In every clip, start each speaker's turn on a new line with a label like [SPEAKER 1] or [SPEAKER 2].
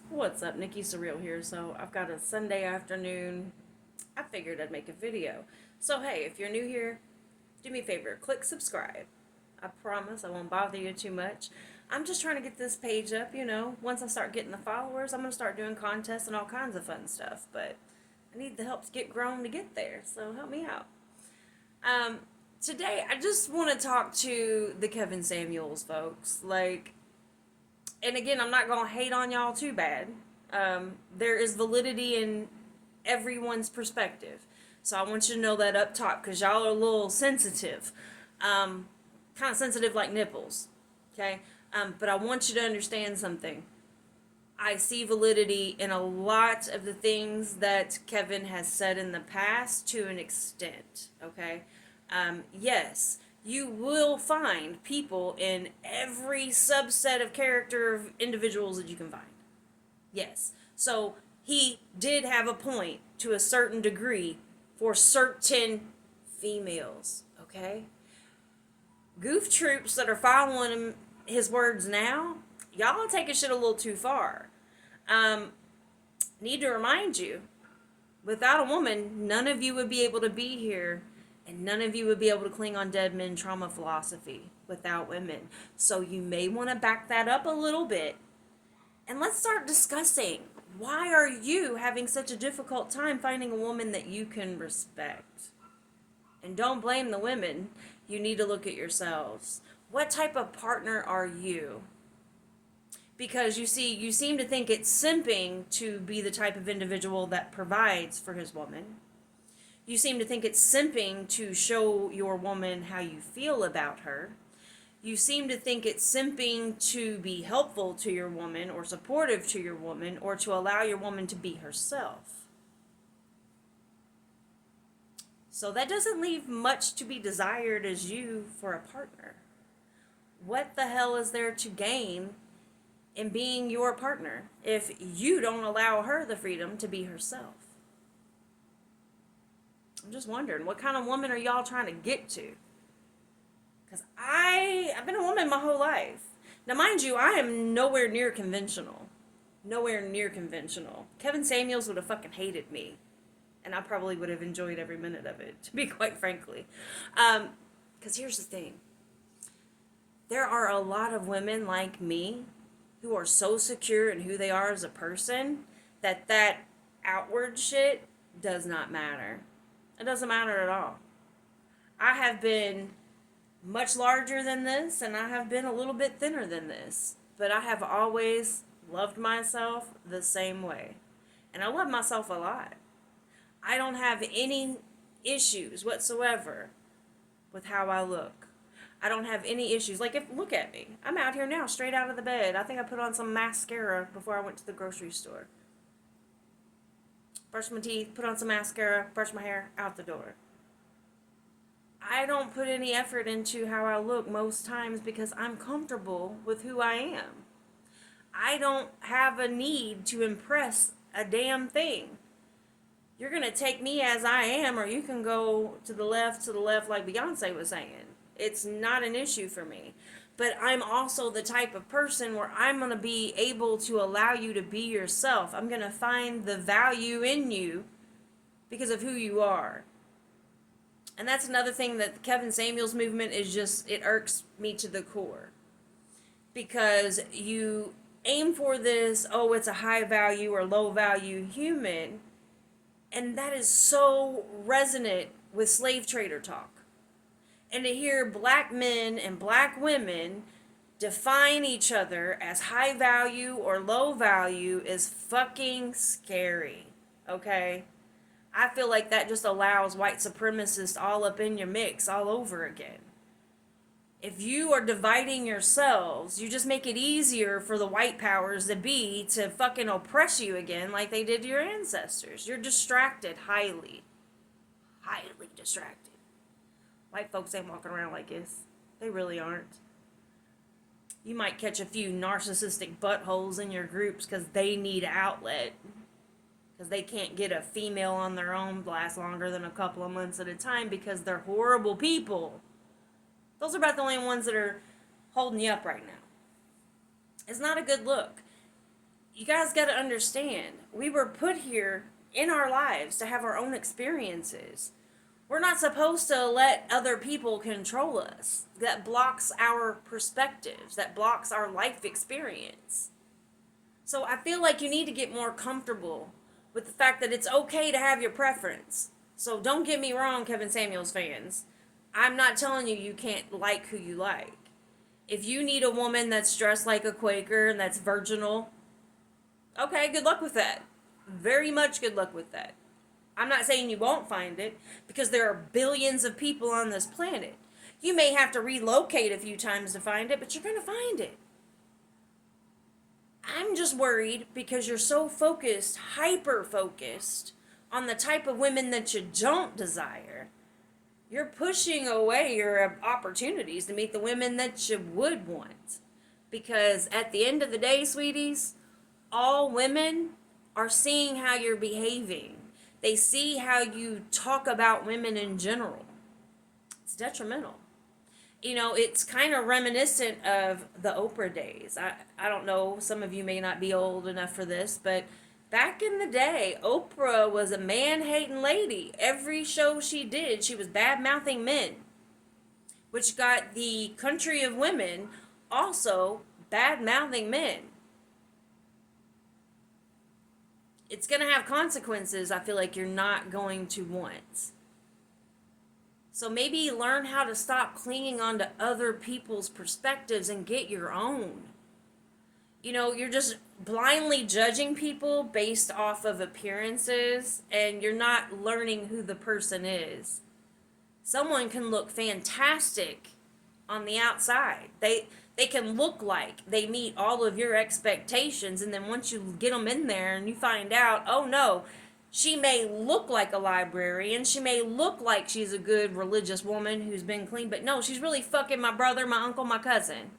[SPEAKER 1] What's up, Nikki Surreal here. So I've got a Sunday afternoon. I figured I'd make a video. So hey, if you're new here, do me a favor, click subscribe. I promise I won't bother you too much. I'm just trying to get this page up, Once I start getting the followers, I'm going to start doing contests and all kinds of fun stuff. But I need the help to get grown to get there, so help me out. Um, Today, I just want to talk to the Kevin Samuels folks. And again, I'm not gonna hate on y'all too bad. There is validity in everyone's perspective, so I want you to know that up top because y'all are a little sensitive, kind of sensitive like nipples. Okay, but I want you to understand something. I see validity in a lot of the things that Kevin has said in the past to an extent. Okay, yes, you will find people in every subset of character of individuals that you can find. Yes. So he did have a point to a certain degree for certain females. Okay? Goof troops that are following him, his words now, y'all are taking shit a little too far. Um, Need to remind you, without a woman, none of you would be able to be here, and none of you would be able to cling on dead men trauma philosophy without women. So you may want to back that up a little bit, and let's start discussing, why are you having such a difficult time finding a woman that you can respect? And don't blame the women. You need to look at yourselves. What type of partner are you? Because you see, you seem to think it's simping to be the type of individual that provides for his woman. You seem to think it's simping to show your woman how you feel about her. You seem to think it's simping to be helpful to your woman or supportive to your woman or to allow your woman to be herself. So that doesn't leave much to be desired as you for a partner. What the hell is there to gain in being your partner if you don't allow her the freedom to be herself? I'm just wondering, what kind of woman are y'all trying to get to? Because I've been a woman my whole life. Now, mind you, I am nowhere near conventional. Nowhere near conventional. Kevin Samuels would have fucking hated me. And I probably would have enjoyed every minute of it, to be quite frankly. Because here's the thing. There are a lot of women like me who are so secure in who they are as a person that outward shit does not matter. It doesn't matter at all. I have been much larger than this, and I have been a little bit thinner than this. But I have always loved myself the same way. And I love myself a lot. I don't have any issues whatsoever with how I look. I don't have any issues. Look at me. I'm out here now, straight out of the bed. I think I put on some mascara before I went to the grocery store. Brushed my teeth, put on some mascara, brushed my hair, out the door. I don't put any effort into how I look most times because I'm comfortable with who I am. I don't have a need to impress a damn thing. You're going to take me as I am, or you can go to the left, like Beyonce was saying. It's not an issue for me. But I'm also the type of person where I'm going to be able to allow you to be yourself. I'm going to find the value in you because of who you are. And that's another thing that the Kevin Samuels movement is just, it irks me to the core. Because you aim for this, oh, it's a high value or low value human. And that is so resonant with slave trader talk. And to hear black men and black women define each other as high value or low value is fucking scary. Okay? I feel like that just allows white supremacists all up in your mix all over again. If you are dividing yourselves, you just make it easier for the white powers to fucking oppress you again like they did to your ancestors. You're distracted, highly distracted. White folks ain't walking around like this. They really aren't. You might catch a few narcissistic buttholes in your groups because they need an outlet. Because they can't get a female on their own last longer than a couple of months at a time because they're horrible people. Those are about the only ones that are holding you up right now. It's not a good look. You guys got to understand, we were put here in our lives to have our own experiences. We're not supposed to let other people control us. That blocks our perspectives, that blocks our life experience. So I feel like you need to get more comfortable with the fact that it's okay to have your preference. So don't get me wrong, Kevin Samuels fans. I'm not telling you you can't like who you like. If you need a woman that's dressed like a Quaker and that's virginal, okay, good luck with that. Very much good luck with that. I'm not saying you won't find it, because there are billions of people on this planet. You may have to relocate a few times to find it, but you're going to find it. I'm just worried because you're so focused, hyper focused, on the type of women that you don't desire. You're pushing away your opportunities to meet the women that you would want. Because at the end of the day, sweeties, all women are seeing how you're behaving. They see how you talk about women in general. It's detrimental. You know, it's kind of reminiscent of the Oprah days. I don't know, some of you may not be old enough for this, but back in the day, Oprah was a man-hating lady. Every show she did, she was bad-mouthing men, which got the country of women also bad-mouthing men. It's going to have consequences I feel like you're not going to want. So maybe learn how to stop clinging on to other people's perspectives and get your own. You know, you're just blindly judging people based off of appearances, and you're not learning who the person is. Someone can look fantastic on the outside. They can look like they meet all of your expectations, and then once you get them in there and you find out, oh no, she may look like a librarian, she may look like she's a good religious woman who's been clean, but no, she's really fucking my brother, my uncle, my cousin.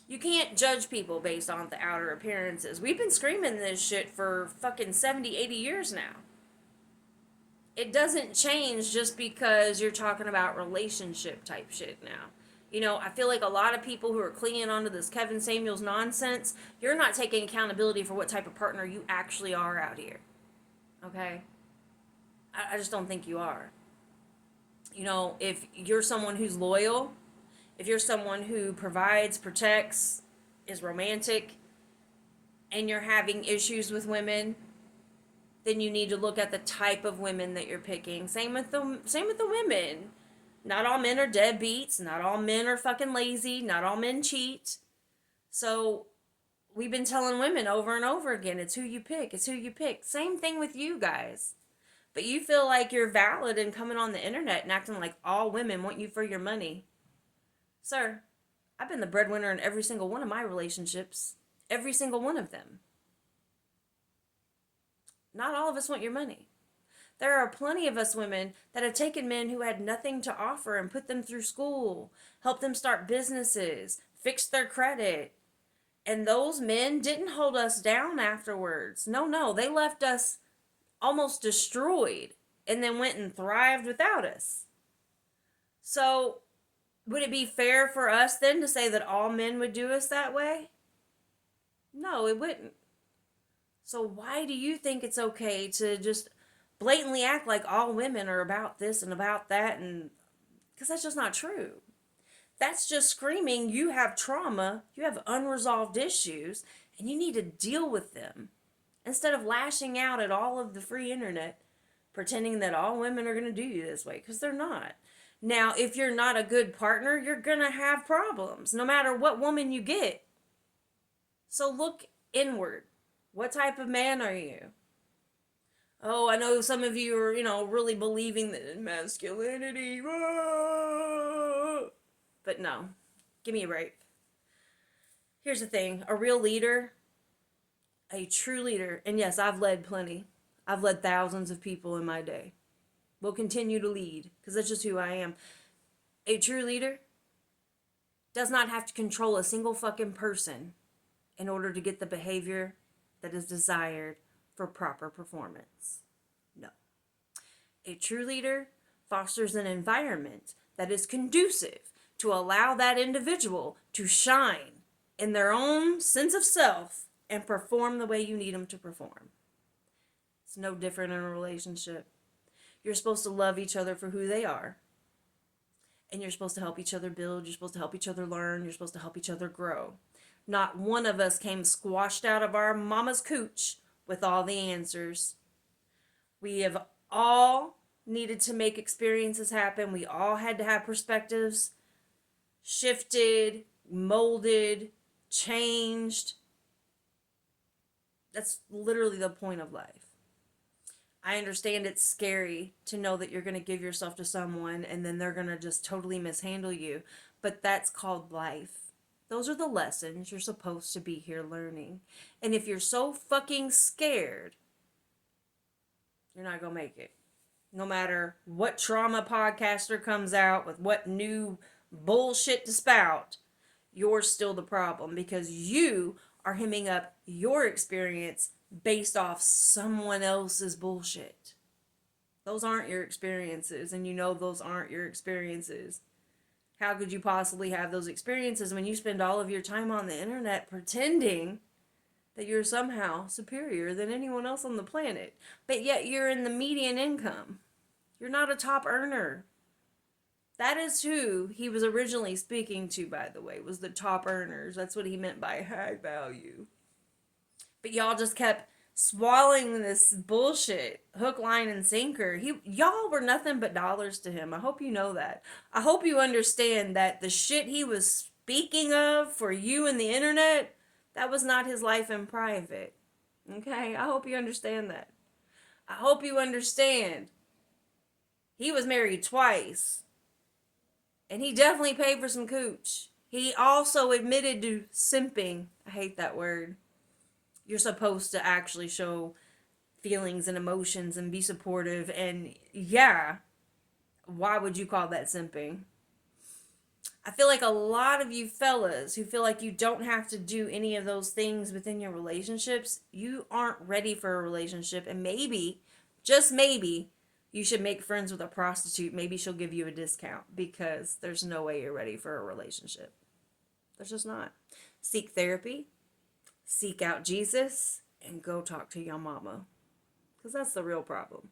[SPEAKER 1] You can't judge people based on the outer appearances. We've been screaming this shit for fucking 70, 80 years now. It doesn't change just because you're talking about relationship type shit now. You know, I feel like a lot of people who are clinging onto this Kevin Samuels nonsense, you're not taking accountability for what type of partner you actually are out here. Okay? I just don't think you are. You know, if you're someone who's loyal, if you're someone who provides, protects, is romantic, and you're having issues with women, then you need to look at the type of women that you're picking. Same with the women. Not all men are deadbeats. Not all men are fucking lazy. Not all men cheat. So we've been telling women over and over again, it's who you pick. It's who you pick. Same thing with you guys. But you feel like you're valid in coming on the internet and acting like all women want you for your money. Sir, I've been the breadwinner in every single one of my relationships. Every single one of them. Not all of us want your money. There are plenty of us women that have taken men who had nothing to offer and put them through school, helped them start businesses, fixed their credit. And those men didn't hold us down afterwards. No, they left us almost destroyed and then went and thrived without us. So, would it be fair for us then to say that all men would do us that way? No, it wouldn't. So why do you think it's okay to just blatantly act like all women are about this and about that? And because that's just not true. That's just screaming you have trauma, you have unresolved issues, and you need to deal with them. Instead of lashing out at all of the free internet, pretending that all women are going to do you this way, because they're not. Now, if you're not a good partner, you're going to have problems, no matter what woman you get. So look inward. What type of man are you? Oh, I know some of you are, really believing that in masculinity. But no, give me a break. Here's the thing. A real leader, a true leader, and yes, I've led plenty. I've led thousands of people in my day. Will continue to lead, because that's just who I am. A true leader does not have to control a single fucking person in order to get the behavior that is desired for proper performance. No. A true leader fosters an environment that is conducive to allow that individual to shine in their own sense of self and perform the way you need them to perform. It's no different in a relationship. You're supposed to love each other for who they are. And you're supposed to help each other build. You're supposed to help each other learn. You're supposed to help each other grow. Not one of us came squashed out of our mama's cooch with all the answers. We have all needed to make experiences happen. We all had to have perspectives shifted, molded, changed. That's literally the point of life. I understand it's scary to know that you're going to give yourself to someone and then they're going to just totally mishandle you. But that's called life. Those are the lessons you're supposed to be here learning. And if you're so fucking scared, you're not going to make it. No matter what trauma podcaster comes out with what new bullshit to spout, you're still the problem because you are hemming up your experience based off someone else's bullshit. Those aren't your experiences, and you know those aren't your experiences. How could you possibly have those experiences when you spend all of your time on the internet pretending that you're somehow superior than anyone else on the planet, but yet you're in the median income? You're not a top earner. That is who he was originally speaking to, by the way, was the top earners. That's what he meant by high value. But y'all just kept swallowing this bullshit, hook, line, and sinker. Y'all were nothing but dollars to him. I hope you know that. I hope you understand that the shit he was speaking of for you and the internet, that was not his life in private. Okay? I hope you understand that. I hope you understand. He was married twice. And he definitely paid for some cooch. He also admitted to simping. I hate that word. You're supposed to actually show feelings and emotions and be supportive. And yeah, why would you call that simping? I feel like a lot of you fellas who feel like you don't have to do any of those things within your relationships, you aren't ready for a relationship. And maybe, just maybe, you should make friends with a prostitute. Maybe she'll give you a discount because there's no way you're ready for a relationship. There's just not. Seek therapy, seek out Jesus, and go talk to your mama. Because that's the real problem.